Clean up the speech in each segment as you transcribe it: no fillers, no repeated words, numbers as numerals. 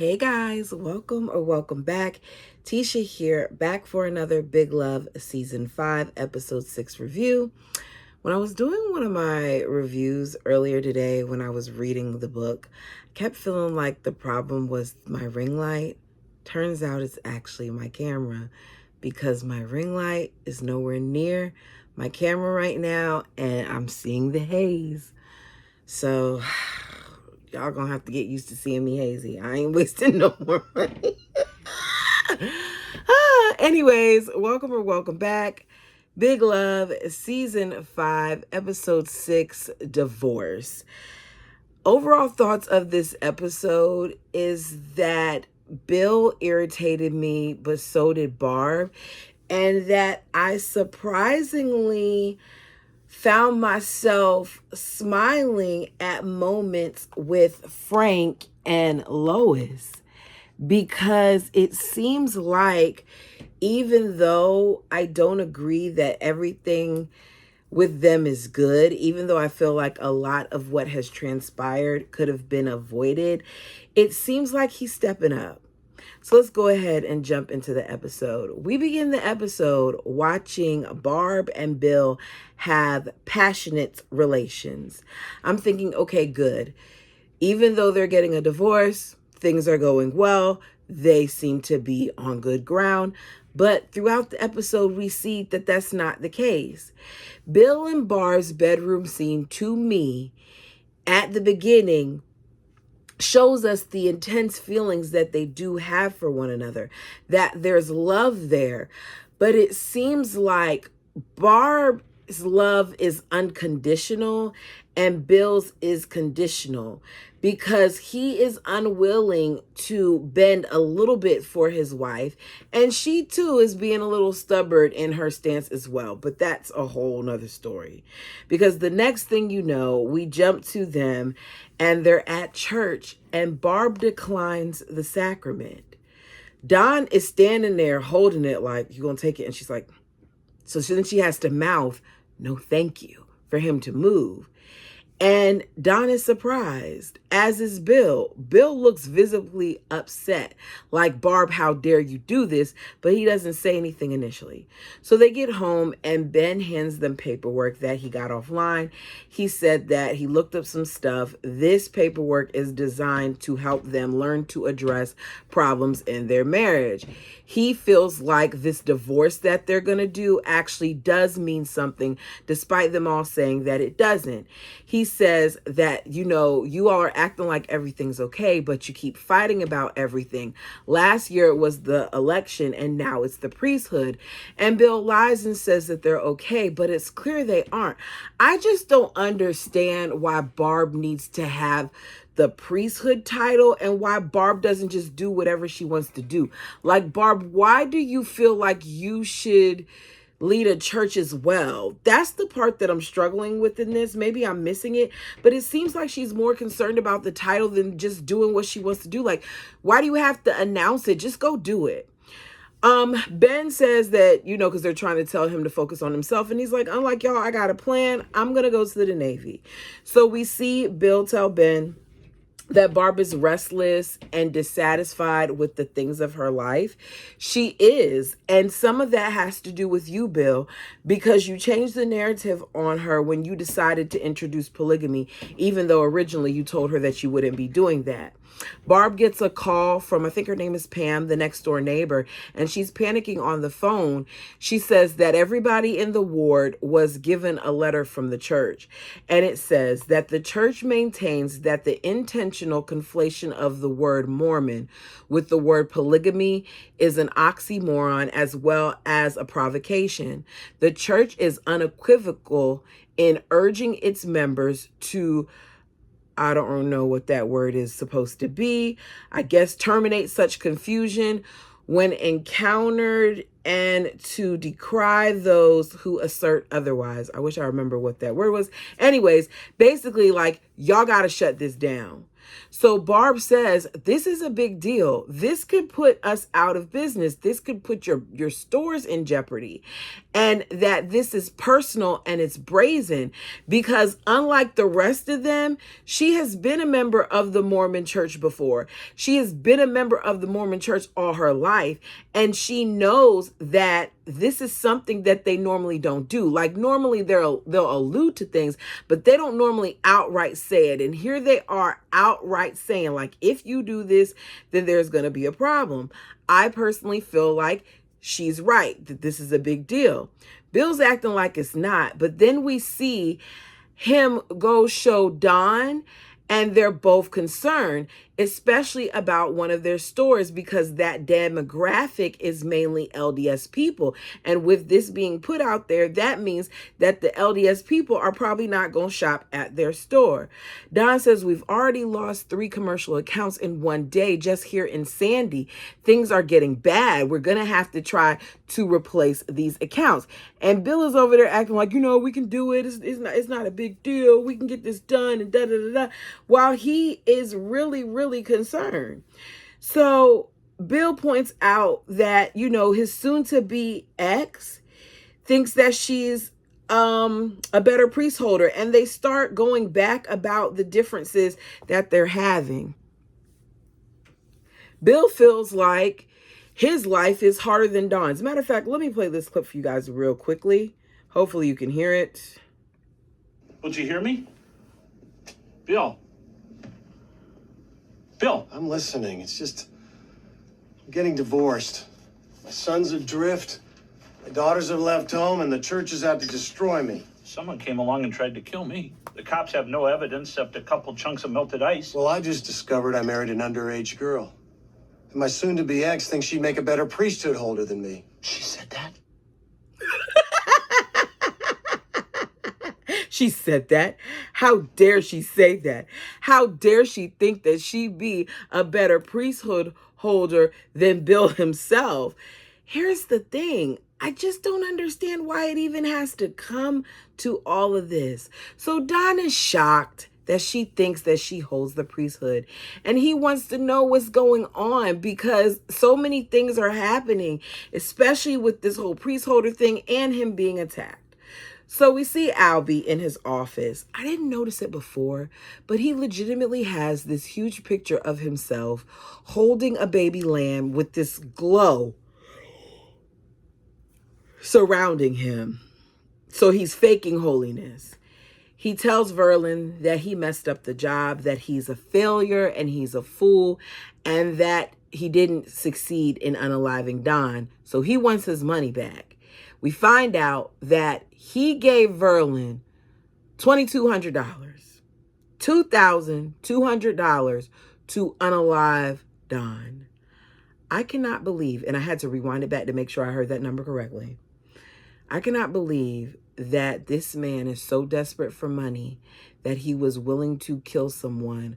Hey guys, welcome back. Tisha here, back for another Big Love Season 5, Episode 6 review. When I was doing one of my reviews earlier today, when I was reading the book, I kept feeling like the problem was my ring light. Turns out it's actually my camera, because my ring light is nowhere near my camera right now, and I'm seeing the haze. So y'all gonna have to get used to seeing me hazy. I ain't wasting no more money. Anyways, welcome back. Big Love, Season 5, Episode 6, Divorce. Overall thoughts of this episode is that Bill irritated me, but so did Barb. And that I surprisingly found myself smiling at moments with Frank and Lois, because it seems like, even though I don't agree that everything with them is good, even though I feel like a lot of what has transpired could have been avoided, it seems like he's stepping up. So let's go ahead and jump into the episode. We begin the episode watching Barb and Bill have passionate relations. I'm thinking, okay, good. Even though they're getting a divorce, things are going well. They seem to be on good ground. But throughout the episode, we see that that's not the case. Bill and Barb's bedroom scene, to me, at the beginning, shows us the intense feelings that they do have for one another, that there's love there. But it seems like Barb's love is unconditional and Bill's is conditional, because he is unwilling to bend a little bit for his wife, and she too is being a little stubborn in her stance as well. But that's a whole nother story, because the next thing you know, we jump to them and they're at church and Barb declines the sacrament. Dawn is standing there holding it like, you gonna take it? And she's like, then she has to mouth, no thank you, for him to move. And Don is surprised, as is Bill. Bill looks visibly upset, like, Barb, how dare you do this? But he doesn't say anything initially. So they get home and Ben hands them paperwork that he got offline. He said that he looked up some stuff. This paperwork is designed to help them learn to address problems in their marriage. He feels like this divorce that they're going to do actually does mean something, despite them all saying that it doesn't. He says that, you all are acting like everything's okay, but you keep fighting about everything. Last year it was the election and now it's the priesthood. And Bill lies and says that they're okay, but it's clear they aren't. I just don't understand why Barb needs to have the priesthood title and why Barb doesn't just do whatever she wants to do. Like, Barb, why do you feel like you should lead a church as well? That's the part that I'm struggling with in this. Maybe I'm missing it, but it seems like she's more concerned about the title than just doing what she wants to do. Like, why do you have to announce it? Just go do it. Ben says that, because they're trying to tell him to focus on himself. And he's like, unlike y'all, I got a plan. I'm going to go to the Navy. So we see Bill tell Ben that Barb is restless and dissatisfied with the things of her life. She is. And some of that has to do with you, Bill, because you changed the narrative on her when you decided to introduce polygamy, even though originally you told her that you wouldn't be doing that. Barb gets a call from, I think her name is Pam, the next door neighbor, and she's panicking on the phone. She says that everybody in the ward was given a letter from the church, and it says that the church maintains that the intentional conflation of the word Mormon with the word polygamy is an oxymoron as well as a provocation. The church is unequivocal in urging its members to, I don't know what that word is supposed to be, I guess, terminate such confusion when encountered and to decry those who assert otherwise. I wish I remember what that word was. Anyways, basically, like, y'all got to shut this down. So Barb says, this is a big deal. This could put us out of business. This could put your stores in jeopardy. And that this is personal and it's brazen because unlike the rest of them, she has been a member of the Mormon church before. She has been a member of the Mormon church all her life. And she knows that this is something that they normally don't do. Like normally they'll allude to things, but they don't normally outright say it. And here they are outright saying, like, if you do this, then there's going to be a problem. I personally feel like she's right, that this is a big deal. Bill's acting like it's not, but then we see him go show Don, and they're both concerned, especially about one of their stores because that demographic is mainly LDS people. And with this being put out there, that means that the LDS people are probably not going to shop at their store. Don says, we've already lost 3 commercial accounts in one day just here in Sandy. Things are getting bad. We're going to have to try to replace these accounts. And Bill is over there acting like, we can do it. It's not a big deal. We can get this done and da-da-da-da. While he is really, really concerned. So Bill points out that, his soon-to-be ex thinks that she's a better priest holder. And they start going back about the differences that they're having. Bill feels like his life is harder than Dawn's. Matter of fact, let me play this clip for you guys real quickly. Hopefully you can hear it. Would you hear me? Bill. Bill. I'm listening. It's just, I'm getting divorced. My son's adrift. My daughters have left home, and the church is out to destroy me. Someone came along and tried to kill me. The cops have no evidence except a couple chunks of melted ice. Well, I just discovered I married an underage girl. And my soon-to-be ex thinks she'd make a better priesthood holder than me. She said that? She said that? How dare she say that? How dare she think that she'd be a better priesthood holder than Bill himself? Here's the thing. I just don't understand why it even has to come to all of this. So Don is shocked that she thinks that she holds the priesthood. And he wants to know what's going on because so many things are happening, especially with this whole priest holder thing and him being attacked. So we see Albie in his office. I didn't notice it before, but he legitimately has this huge picture of himself holding a baby lamb with this glow surrounding him. So he's faking holiness. He tells Verlin that he messed up the job, that he's a failure and he's a fool, and that he didn't succeed in unaliving Don. So he wants his money back. We find out that he gave Verlin $2,200, $2,200 to unalive Don. I cannot believe, and I had to rewind it back to make sure I heard that number correctly. I cannot believe that this man is so desperate for money that he was willing to kill someone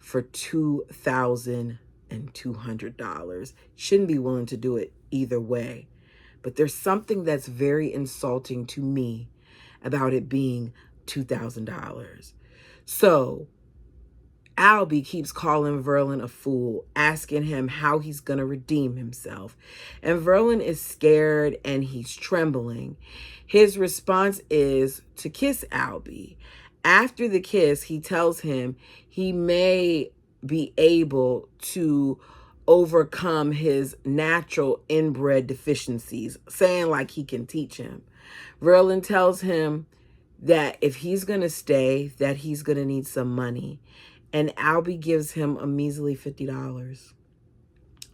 for $2,200. Shouldn't be willing to do it either way. But there's something that's very insulting to me about it being $2,000. So Albie keeps calling Verlin a fool, asking him how he's going to redeem himself. And Verlin is scared and he's trembling. His response is to kiss Albie. After the kiss, he tells him he may be able to overcome his natural inbred deficiencies, saying like he can teach him. Verlin tells him that if he's going to stay, that he's going to need some money. And Albie gives him a measly $50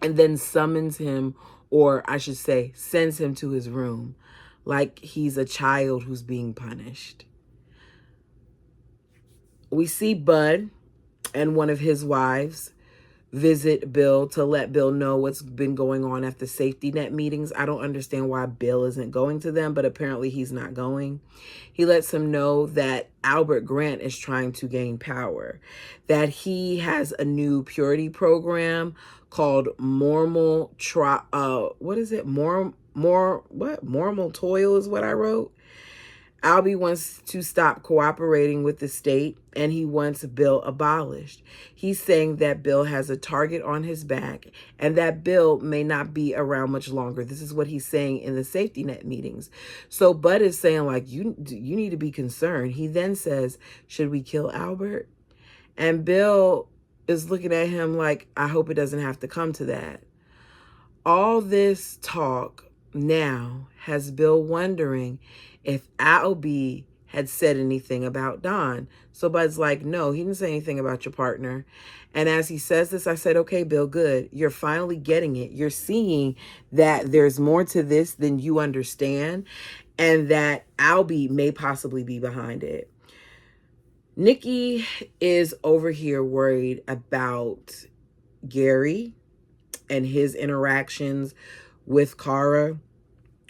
and then summons him, or I should say, sends him to his room like he's a child who's being punished. We see Bud and one of his wives visit Bill to let Bill know what's been going on at the safety net meetings. I don't understand why Bill isn't going to them, but apparently he's not going. He lets him know that Albert Grant is trying to gain power, that he has a new purity program called Mormon Toil is what I wrote. Albie wants to stop cooperating with the state, and he wants Bill abolished. He's saying that Bill has a target on his back and that Bill may not be around much longer. This is what he's saying in the safety net meetings. So Bud is saying, like, you need to be concerned. He then says, should we kill Albert? And Bill is looking at him like, I hope it doesn't have to come to that. All this talk now has Bill wondering if Albie had said anything about Don. So Bud's like, no, he didn't say anything about your partner. And as he says this, I said, okay, Bill, good. You're finally getting it. You're seeing that there's more to this than you understand, and that Albie may possibly be behind it. Nikki is over here worried about Gary and his interactions with Kara,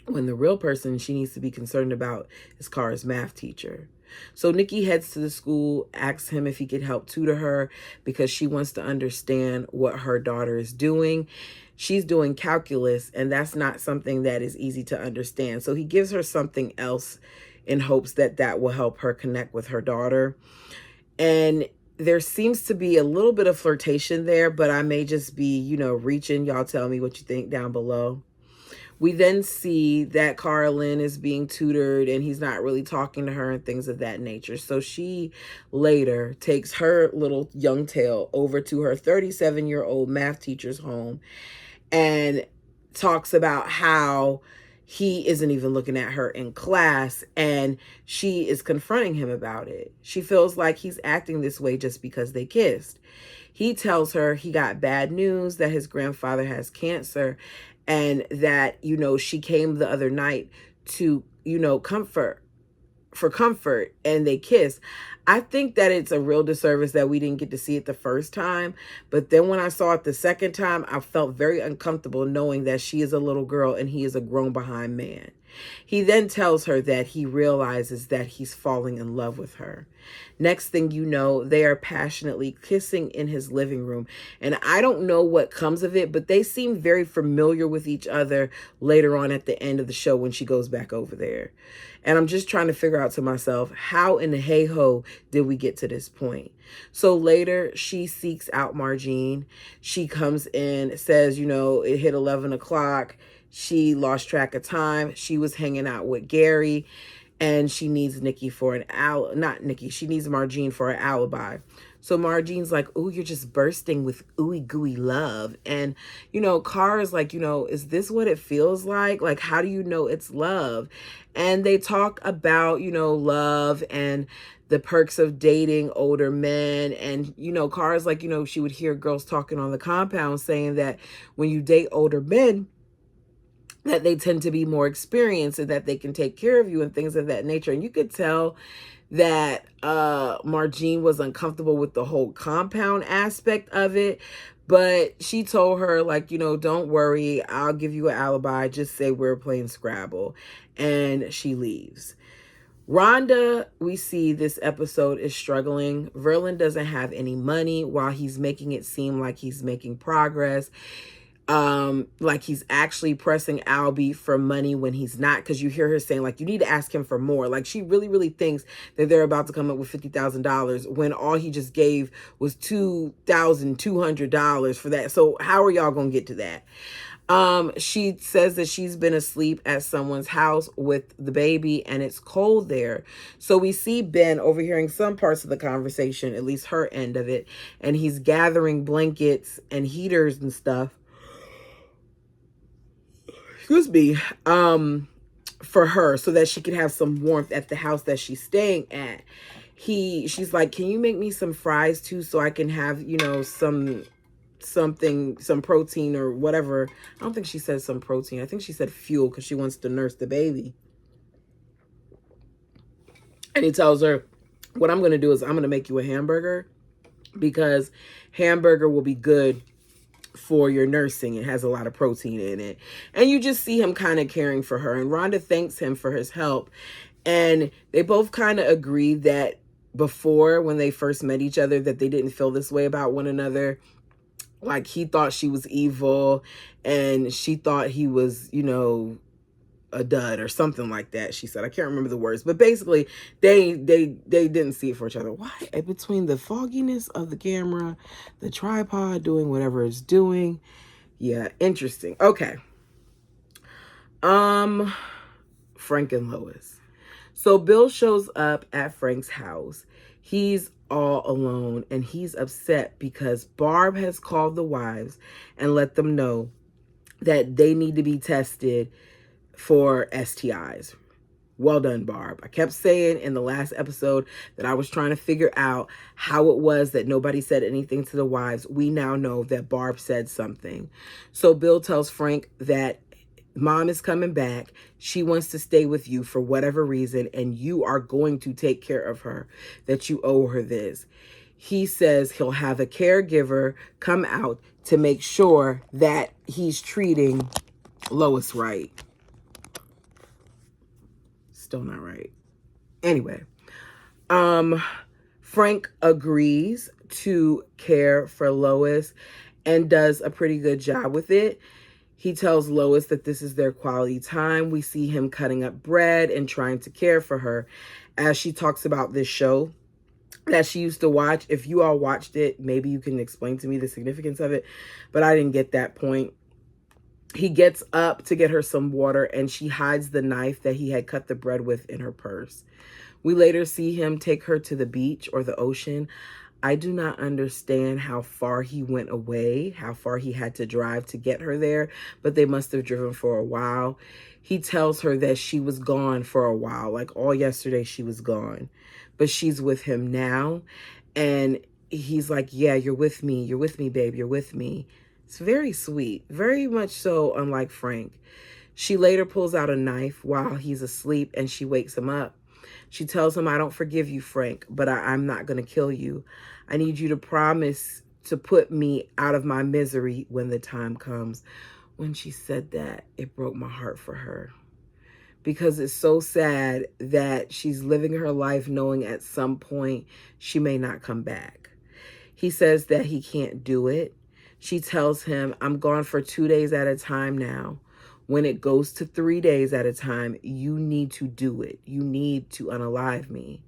when the real person she needs to be concerned about is Kara's math teacher. So Nikki heads to the school, asks him if he could help tutor her because she wants to understand what her daughter is doing. She's doing calculus, and that's not something that is easy to understand. So he gives her something else in hopes that that will help her connect with her daughter. And there seems to be a little bit of flirtation there, but I may just be, reaching. Y'all tell me what you think down below. We then see that Carolyn is being tutored and he's not really talking to her and things of that nature. So she later takes her little young tail over to her 37-year-old math teacher's home and talks about how he isn't even looking at her in class, and she is confronting him about it. She feels like he's acting this way just because they kissed. He tells her he got bad news, that his grandfather has cancer, and that, she came the other night to, comfort, and they kiss. I think that it's a real disservice that we didn't get to see it the first time. But then when I saw it the second time, I felt very uncomfortable knowing that she is a little girl and he is a grown behind man. He then tells her that he realizes that he's falling in love with her. Next thing you know, they are passionately kissing in his living room. And I don't know what comes of it, but they seem very familiar with each other later on at the end of the show when she goes back over there. And I'm just trying to figure out to myself, how in the hey-ho did we get to this point? So later, she seeks out Margene. She comes in, says, it hit 11 o'clock. She lost track of time. She was hanging out with Gary, and she needs Nikki for she needs Margene for an alibi. So Margene's like, ooh, you're just bursting with ooey gooey love. And, Kara's like, is this what it feels like? Like, how do you know it's love? And they talk about, love and the perks of dating older men. And, Kara's like, she would hear girls talking on the compound saying that when you date older men, that they tend to be more experienced and that they can take care of you and things of that nature. And you could tell that Margene was uncomfortable with the whole compound aspect of it. But she told her, like, don't worry, I'll give you an alibi. Just say we're playing Scrabble. And she leaves. Rhonda, we see this episode, is struggling. Verlin doesn't have any money while he's making it seem like he's making progress. Like he's actually pressing Albie for money when he's not, because you hear her saying, like, you need to ask him for more. Like, she really, really thinks that they're about to come up with $50,000 when all he just gave was $2,200 for that. So how are y'all gonna get to that? She says that she's been asleep at someone's house with the baby and it's cold there. So we see Ben overhearing some parts of the conversation, at least her end of it, and he's gathering blankets and heaters and stuff, for her so that she can have some warmth at the house that she's staying at. She's like, can you make me some fries too so I can have, some protein or whatever. I don't think she said some protein. I think she said fuel because she wants to nurse the baby. And he tells her, what I'm going to do is I'm going to make you a hamburger because hamburger will be good for your nursing. It has a lot of protein in it. And you just see him kind of caring for her. And Rhonda thanks him for his help. And they both kind of agree that before, when they first met each other, that they didn't feel this way about one another. Like, he thought she was evil and she thought he was, a dud or something like that. She said, I can't remember the words, but basically they didn't see it for each other. Why? Between the fogginess of the camera, the tripod doing whatever it's doing. Yeah, interesting. Okay. Frank and Lois. So Bill shows up at Frank's house. He's all alone and he's upset because Barb has called the wives and let them know that they need to be tested for STIs. Well done, Barb. I kept saying in the last episode that I was trying to figure out how it was that nobody said anything to the wives. We now know that Barb said something. So Bill tells Frank that Mom is coming back. She wants to stay with you for whatever reason, and you are going to take care of her, that you owe her this. He says he'll have a caregiver come out to make sure that he's treating Lois right. Still not right. Anyway, Frank agrees to care for Lois and does a pretty good job with it. He tells Lois that this is their quality time. We see him cutting up bread and trying to care for her as she talks about this show that she used to watch. If you all watched it, maybe you can explain to me the significance of it, but I didn't get that point. He gets up to get her some water and she hides the knife that he had cut the bread with in her purse. We later see him take her to the beach or the ocean. I do not understand how far he went away, how far he had to drive to get her there, but they must have driven for a while. He tells her that she was gone for a while, like all yesterday she was gone, but she's with him now. And he's like, yeah, you're with me, babe, you're with me. It's very sweet, very much so unlike Frank. She later pulls out a knife while he's asleep and she wakes him up. She tells him, I don't forgive you, Frank, but I'm not going to kill you. I need you to promise to put me out of my misery when the time comes. When she said that, it broke my heart for her. Because it's so sad that she's living her life knowing at some point she may not come back. He says that he can't do it. She tells him, I'm gone for 2 days at a time now. When it goes to 3 days at a time, you need to do it. You need to unalive me.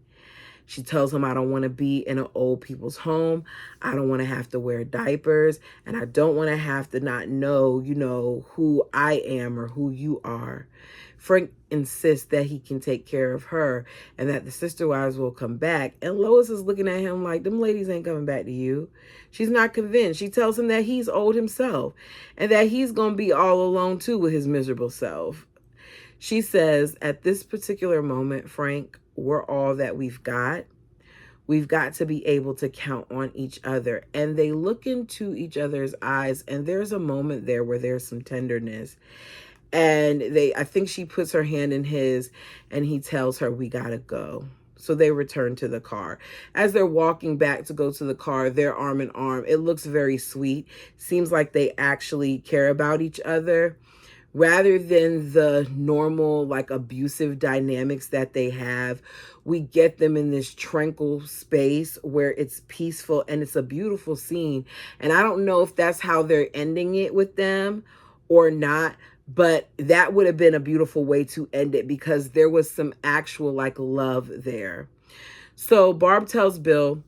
She tells him, I don't want to be in an old people's home. I don't want to have to wear diapers. And I don't want to have to not know, who I am or who you are. Frank insists that he can take care of her and that the sister wives will come back. And Lois is looking at him like, them ladies ain't coming back to you. She's not convinced. She tells him that he's old himself and that he's going to be all alone too with his miserable self. She says, at this particular moment, Frank, we're all that we've got. We've got to be able to count on each other. And they look into each other's eyes and there's a moment there where there's some tenderness. And I think she puts her hand in his and he tells her, we gotta go. So they return to the car. As they're walking back to go to the car, they're arm in arm. It looks very sweet. Seems like they actually care about each other rather than the normal, like, abusive dynamics that they have. We get them in this tranquil space where it's peaceful and it's a beautiful scene. And I don't know if that's how they're ending it with them or not, but that would have been a beautiful way to end it because there was some actual love there. So Barb tells Bill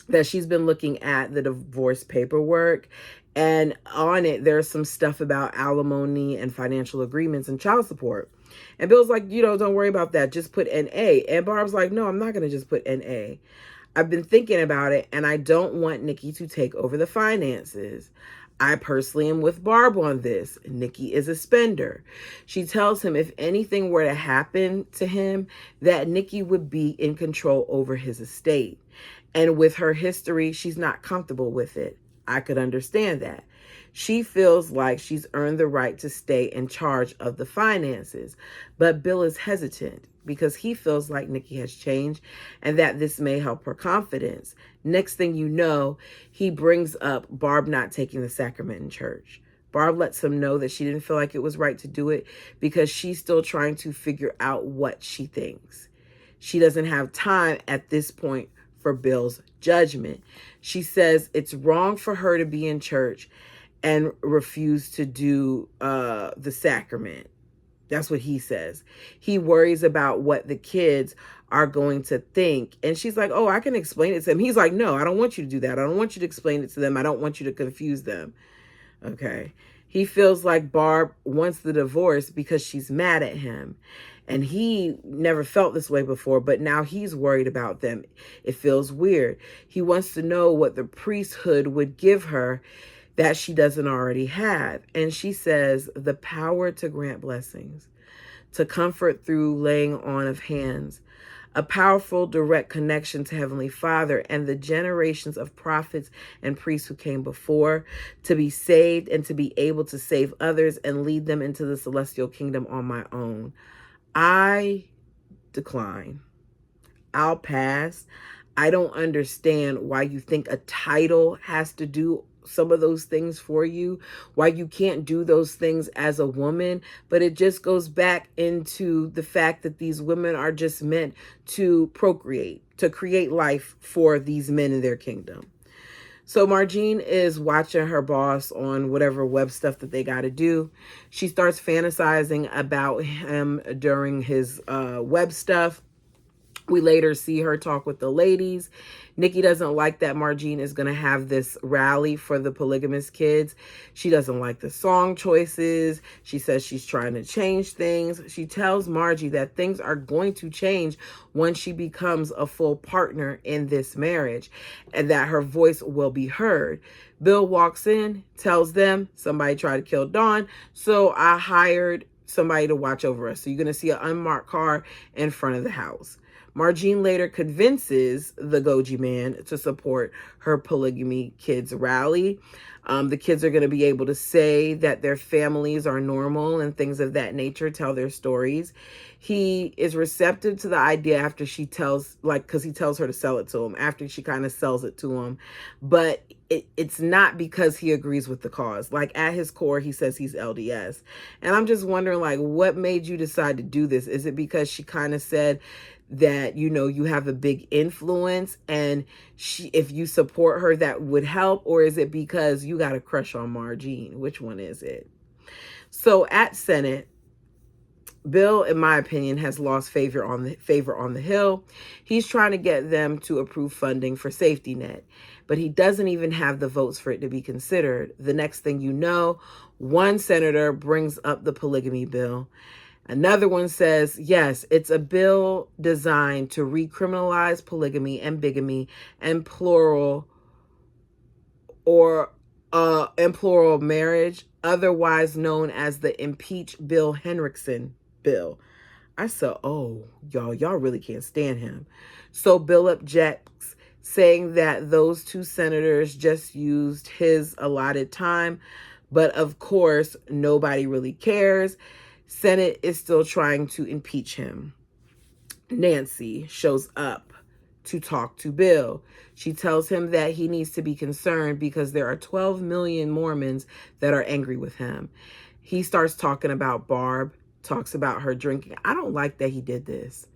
that she's been looking at the divorce paperwork, and on it there's some stuff about alimony and financial agreements and child support. And Bill's like, don't worry about that, just put NA. And Barb's like, no, I'm not going to just put NA. I've been thinking about it and I don't want Nikki to take over the finances. I personally am with Barb on this. Nikki is a spender. She tells him if anything were to happen to him, that Nikki would be in control over his estate. And with her history, she's not comfortable with it. I could understand that. She feels like she's earned the right to stay in charge of the finances. But Bill is hesitant because he feels like Nikki has changed and that this may help her confidence. Next thing you know, he brings up Barb not taking the sacrament in church. Barb lets him know that she didn't feel like it was right to do it because she's still trying to figure out what she thinks. She doesn't have time at this point for Bill's judgment. She says it's wrong for her to be in church and refuse to do the sacrament. That's what he says. He worries about what the kids are going to think. And she's like, oh, I can explain it to him. He's like, no, I don't want you to do that. I don't want you to explain it to them. I don't want you to confuse them. Okay. He feels like Barb wants the divorce because she's mad at him. And he never felt this way before, but now he's worried about them. It feels weird. He wants to know what the priesthood would give her that she doesn't already have. And she says, the power to grant blessings, to comfort through laying on of hands, a powerful direct connection to Heavenly Father and the generations of prophets and priests who came before, to be saved and to be able to save others and lead them into the celestial kingdom on my own. I decline. I'll pass. I don't understand why you think a title has to do some of those things for you, why you can't do those things as a woman. But it just goes back into the fact that these women are just meant to procreate, to create life for these men in their kingdom. So Margene is watching her boss on whatever web stuff that they got to do. She starts fantasizing about him during his web stuff. We later see her talk with the ladies. Nikki doesn't like that Margene is going to have this rally for the polygamous kids. She doesn't like the song choices. She says she's trying to change things. She tells Margie that things are going to change once she becomes a full partner in this marriage and that her voice will be heard. Bill walks in, tells them somebody tried to kill Dawn, so I hired somebody to watch over us. So you're going to see an unmarked car in front of the house. Margene later convinces the Goji man to support her polygamy kids rally. The kids are going to be able to say that their families are normal and things of that nature, tell their stories. He is receptive to the idea after she tells, because he tells her to sell it to him, after she kind of sells it to him. But it's not because he agrees with the cause. Like, at his core, he says he's LDS. And I'm just wondering, what made you decide to do this? Is it because she kind of said that, you have a big influence and if you support her, that would help? Or is it because you got a crush on Margene? Which one is it? So at Senate, Bill, in my opinion, has lost favor on the Hill. He's trying to get them to approve funding for safety net, but he doesn't even have the votes for it to be considered. The next thing you know, one senator brings up the polygamy bill. Another one says, yes, it's a bill designed to recriminalize polygamy and bigamy and plural marriage, otherwise known as the Impeach Bill Henriksen bill. I said, oh, y'all really can't stand him. So Bill objects, saying that those two senators just used his allotted time. But of course, nobody really cares. Senate is still trying to impeach him. Nancy shows up to talk to Bill. She tells him that he needs to be concerned because there are 12 million Mormons that are angry with him. He starts talking about Barb, talks about her drinking. I don't like that he did this.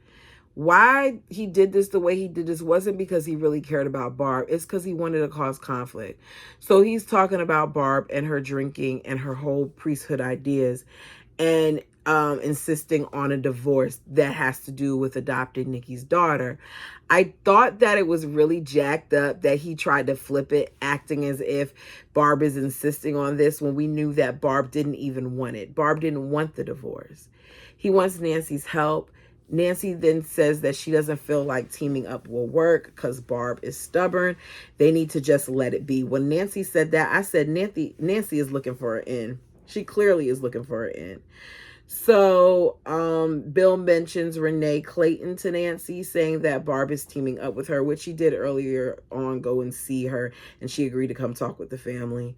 Why he did this the way he did this wasn't because he really cared about Barb. It's because he wanted to cause conflict. So he's talking about Barb and her drinking and her whole priesthood ideas, and insisting on a divorce that has to do with adopting Nikki's daughter. I thought that it was really jacked up that he tried to flip it, acting as if Barb is insisting on this when we knew that Barb didn't even want it. Barb didn't want the divorce. He wants Nancy's help. Nancy then says that she doesn't feel like teaming up will work because Barb is stubborn. They need to just let it be. When Nancy said that, I said, Nancy is looking for an end. She clearly is looking for an end. So Bill mentions Renee Clayton to Nancy, saying that Barb is teaming up with her, which she did earlier on, go and see her, and she agreed to come talk with the family.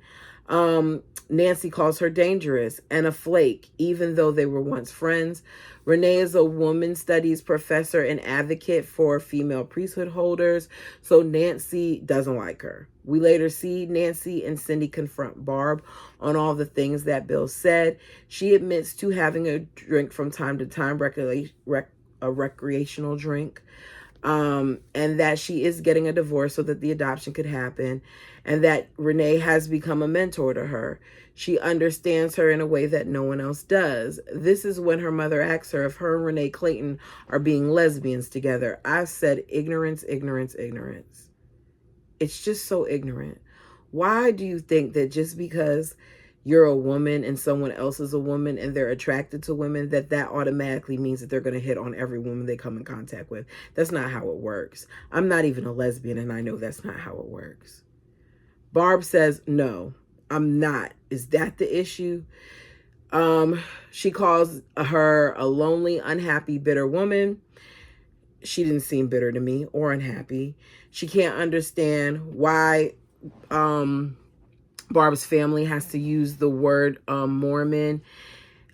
Nancy calls her dangerous and a flake, even though they were once friends. Renee is a woman studies professor and advocate for female priesthood holders, so Nancy doesn't like her. We later see Nancy and Cindy confront Barb on all the things that Bill said. She admits to having a drink from time to time, a recreational drink. And that she is getting a divorce so that the adoption could happen, and that Renee has become a mentor to her. She understands her in a way that no one else does. This is when her mother asks her if her and Renee Clayton are being lesbians together. I've said ignorance, ignorance, ignorance. It's just so ignorant. Why do you think that just because you're a woman and someone else is a woman and they're attracted to women, that automatically means that they're going to hit on every woman they come in contact with? That's not how it works. I'm not even a lesbian, and I know that's not how it works. Barb says, no, I'm not. Is that the issue? She calls her a lonely, unhappy, bitter woman. She didn't seem bitter to me or unhappy. She can't understand why Barb's family has to use the word Mormon.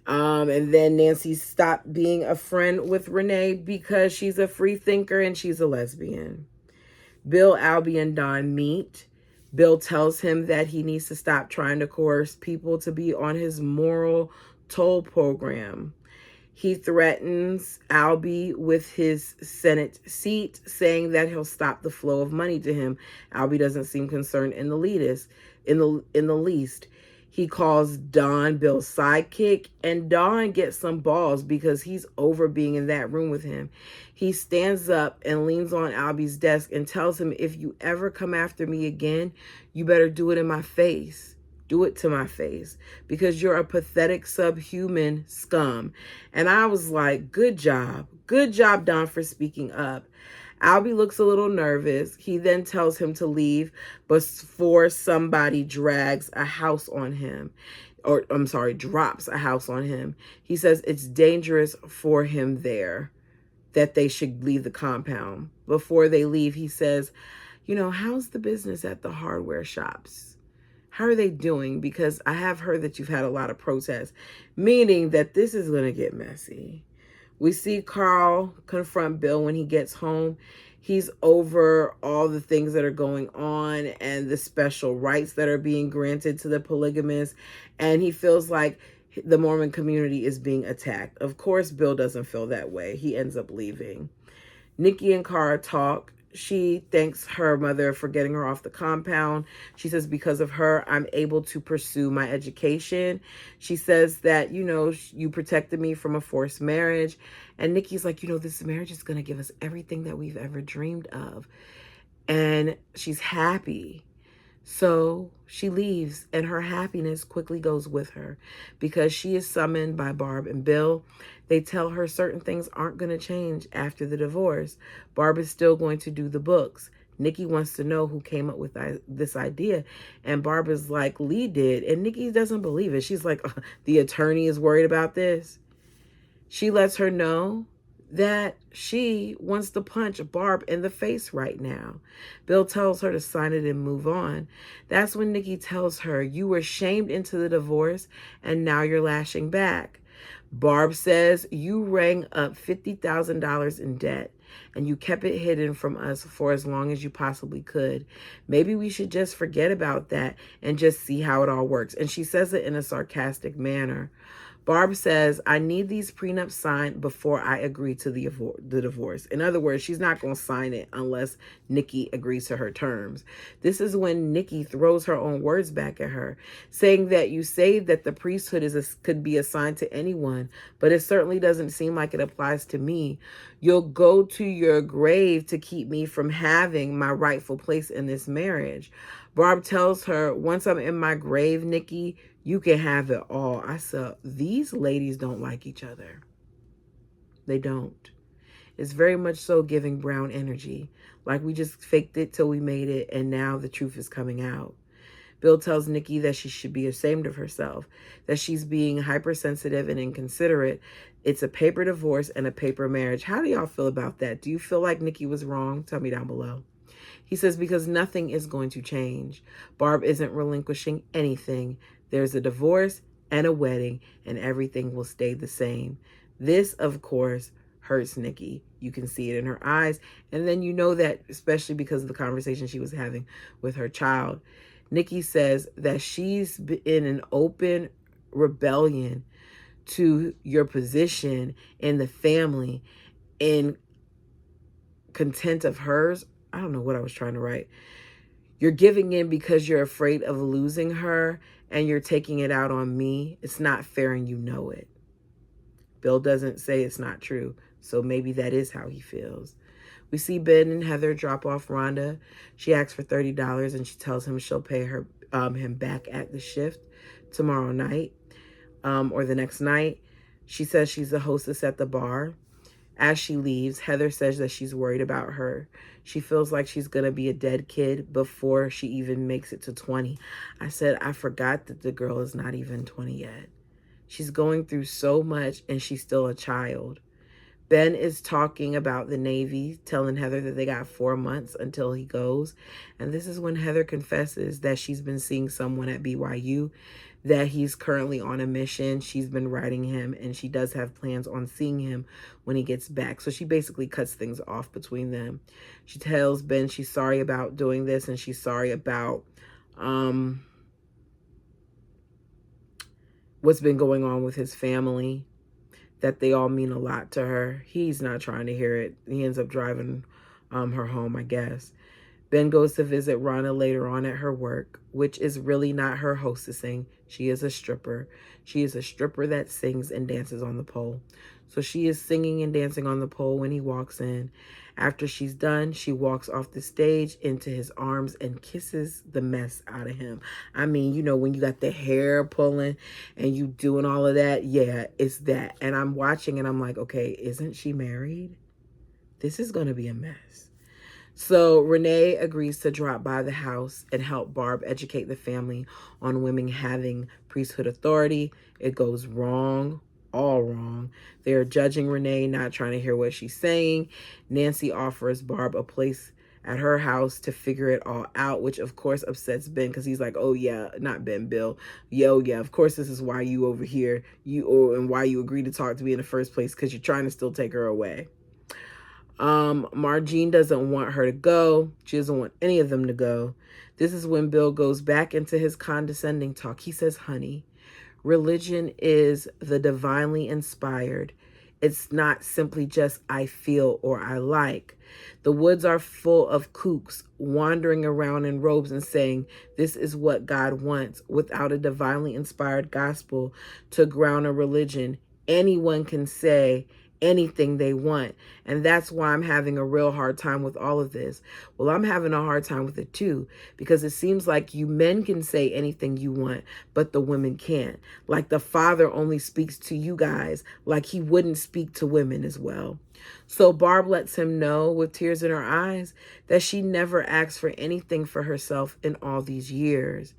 And then Nancy stopped being a friend with Renee because she's a free thinker and she's a lesbian. Bill, Albie, and Don meet. Bill tells him that he needs to stop trying to coerce people to be on his moral toll program. He threatens Albie with his Senate seat, saying that he'll stop the flow of money to him. Albie doesn't seem concerned in the least. He calls Don Bill's sidekick, and Don gets some balls because he's over being in that room with him. He stands up and leans on Albie's desk and tells him, if you ever come after me again, you better do it in my face. Do it to my face, because you're a pathetic subhuman scum. And I was like, good job. Good job, Don, for speaking up. Albie looks a little nervous. He then tells him to leave before somebody drags a house on him. Or, I'm sorry, drops a house on him. He says it's dangerous for him there, that they should leave the compound. Before they leave, he says, how's the business at the hardware shops? How are they doing? Because I have heard that you've had a lot of protests, meaning that this is going to get messy. We see Carl confront Bill when he gets home. He's over all the things that are going on and the special rights that are being granted to the polygamists. And he feels like the Mormon community is being attacked. Of course, Bill doesn't feel that way. He ends up leaving. Nikki and Cara talk. She thanks her mother for getting her off the compound. She says, because of her, I'm able to pursue my education. She says that, you protected me from a forced marriage. And Nikki's like, this marriage is going to give us everything that we've ever dreamed of. And she's happy. So she leaves, and her happiness quickly goes with her because she is summoned by Barb and Bill. They tell her certain things aren't going to change after the divorce. Barb is still going to do the books. Nikki wants to know who came up with this idea. And Barb is like, Lee did. And Nikki doesn't believe it. She's like, the attorney is worried about this. She lets her know that she wants to punch Barb in the face right now. Bill tells her to sign it and move on. That's when Nikki tells her, you were shamed into the divorce and now you're lashing back. Barb says, you rang up $50,000 in debt and you kept it hidden from us for as long as you possibly could. Maybe we should just forget about that and just see how it all works. And she says it in a sarcastic manner. Barb says, I need these prenups signed before I agree to the divorce. In other words, she's not going to sign it unless Nikki agrees to her terms. This is when Nikki throws her own words back at her, saying that you say that the priesthood could be assigned to anyone, but it certainly doesn't seem like it applies to me. You'll go to your grave to keep me from having my rightful place in this marriage. Barb tells her, once I'm in my grave, Nikki, you can have it all. I said, these ladies don't like each other. They don't. It's very much so giving Brown energy. Like we just faked it till we made it, and now the truth is coming out. Bill tells Nikki that she should be ashamed of herself, that she's being hypersensitive and inconsiderate. It's a paper divorce and a paper marriage. How do y'all feel about that? Do you feel like Nikki was wrong? Tell me down below. He says, because nothing is going to change. Barb isn't relinquishing anything. There's a divorce and a wedding, and everything will stay the same. This, of course, hurts Nikki. You can see it in her eyes. And then you know that, especially because of the conversation she was having with her child. Nikki says that she's in an open rebellion to your position in the family in content of hers. I don't know what I was trying to write. You're giving in because you're afraid of losing her and you're taking it out on me. It's not fair and you know it. Bill doesn't say it's not true, so maybe that is how he feels. We see Ben and Heather drop off Rhonda. She asks for $30 and she tells him she'll pay him back at the shift tomorrow night or the next night. She says she's the hostess at the bar. As she leaves, Heather says that she's worried about her. She feels like she's going to be a dead kid before she even makes it to 20. I said, I forgot that the girl is not even 20 yet. She's going through so much and she's still a child. Ben is talking about the Navy, telling Heather that they got 4 months until he goes. And this is when Heather confesses that she's been seeing someone at BYU, that he's currently on a mission. She's been writing him, and she does have plans on seeing him when he gets back. So she basically cuts things off between them. She tells Ben she's sorry about doing this, and she's sorry about what's been going on with his family, that they all mean a lot to her. He's not trying to hear it. He ends up driving her home, I guess. Ben goes to visit Rhonda later on at her work, which is really not her hostessing. She is a stripper. She is a stripper that sings and dances on the pole. So she is singing and dancing on the pole when he walks in. After she's done, she walks off the stage into his arms and kisses the mess out of him. I mean, you know, when you got the hair pulling and you doing all of that, yeah, it's that. And I'm watching and I'm like, okay, isn't she married? This is going to be a mess. So Renee agrees to drop by the house and help Barb educate the family on women having priesthood authority. It goes wrong, all wrong. They're judging Renee, not trying to hear what she's saying. Nancy offers Barb a place at her house to figure it all out, which of course upsets Ben because he's like, oh yeah, not Ben, Bill. Yo, yeah, of course this is why you over here, and why you agreed to talk to me in the first place, because you're trying to still take her away. Margene doesn't want her to go. She doesn't want any of them to go. This is when Bill goes back into his condescending talk. He says, honey, religion is the divinely inspired. It's not simply just I feel or I like. The woods are full of kooks wandering around in robes and saying, this is what God wants. Without a divinely inspired gospel to ground a religion, anyone can say anything they want. And that's why I'm having a real hard time with all of this. Well, I'm having a hard time with it too, because it seems like you men can say anything you want, but the women can't. Like the father only speaks to you guys, like he wouldn't speak to women as well. So Barb lets him know with tears in her eyes that she never asked for anything for herself in all these years,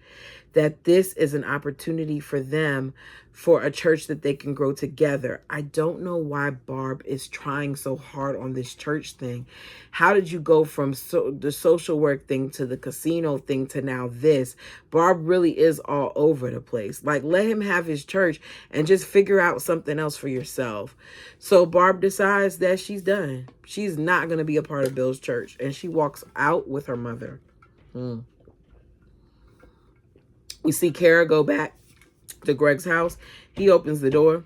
that this is an opportunity for them, for a church that they can grow together. I don't know why Barb is trying so hard on this church thing. How did you go from the social work thing to the casino thing to now this? Barb really is all over the place. Like, let him have his church and just figure out something else for yourself. So Barb decides that she's done. She's not going to be a part of Bill's church. And she walks out with her mother. We see Kara go back to Greg's house. He opens the door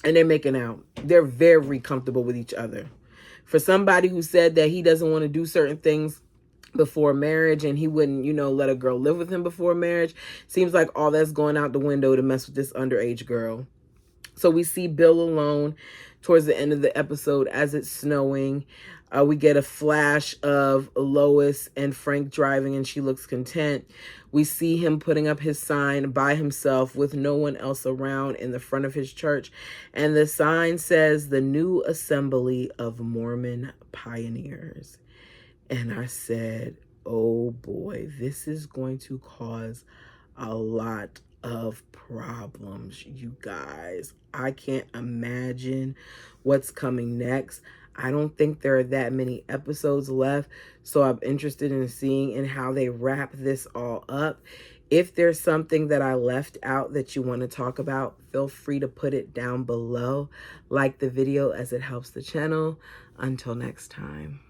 and they're making out. They're very comfortable with each other. For somebody who said that he doesn't want to do certain things before marriage and he wouldn't, let a girl live with him before marriage, seems like all that's going out the window to mess with this underage girl. So we see Bill alone towards the end of the episode as it's snowing. We get a flash of Lois and Frank driving and she looks content. We see him putting up his sign by himself with no one else around in the front of his church. And the sign says, the New Assembly of Mormon Pioneers. And I said, oh boy, this is going to cause a lot of problems, you guys. I can't imagine what's coming next. I don't think there are that many episodes left, so I'm interested in seeing in how they wrap this all up. If there's something that I left out that you want to talk about, feel free to put it down below. Like the video as it helps the channel. Until next time.